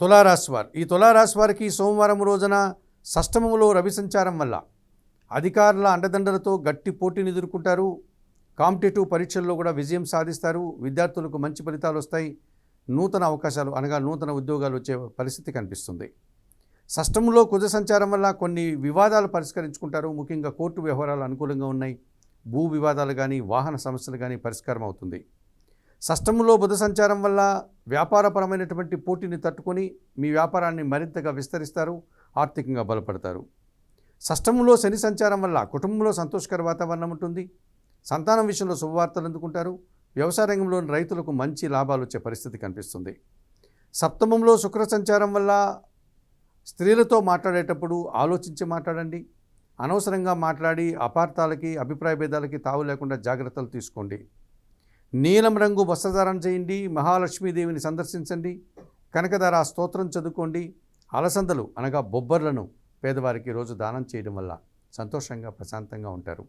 తులారాశివారు ఈ తులారాశివారికి సోమవారం రోజున షష్టమములో రవి సంచారం వల్ల అధికారుల అండదండలతో గట్టి పోటీని ఎదుర్కొంటారు. కాంపిటేటివ్ పరీక్షల్లో కూడా విజయం సాధిస్తారు. విద్యార్థులకు మంచి ఫలితాలు వస్తాయి. నూతన అవకాశాలు అనగా నూతన ఉద్యోగాలు వచ్చే పరిస్థితి కనిపిస్తుంది. షష్టములో కుజ సంచారం వల్ల కొన్ని వివాదాలు పరిష్కరించుకుంటారు. ముఖ్యంగా కోర్టు వ్యవహారాలు అనుకూలంగా ఉన్నాయి. భూ వివాదాలు కానీ వాహన సమస్యలు కానీ పరిష్కారం అవుతుంది. షష్టములో బుధ సంచారం వల్ల వ్యాపారపరమైనటువంటి పోటీని తట్టుకొని మీ వ్యాపారాన్ని మరింతగా విస్తరిస్తారు. ఆర్థికంగా బలపడతారు. షష్టములో శని సంచారం వల్ల కుటుంబంలో సంతోషకర వాతావరణం ఉంటుంది. సంతానం విషయంలో శుభవార్తలు అందుకుంటారు. వ్యవసాయ రంగంలోని రైతులకు మంచి లాభాలు వచ్చే పరిస్థితి కనిపిస్తుంది. సప్తమంలో శుక్ర సంచారం వల్ల స్త్రీలతో మాట్లాడేటప్పుడు ఆలోచించి మాట్లాడండి. అనవసరంగా మాట్లాడి అపార్థాలకి అభిప్రాయ భేదాలకి తావు లేకుండా జాగ్రత్తలు తీసుకోండి. నీలం రంగు వస్త్రధారణ చేయండి. మహాలక్ష్మీదేవిని సందర్శించండి. కనకధార స్తోత్రం చదువుకోండి. అలసందలు అనగా బొబ్బర్లను పేదవారికి రోజు దానం చేయడం వల్ల సంతోషంగా ప్రశాంతంగా ఉంటారు.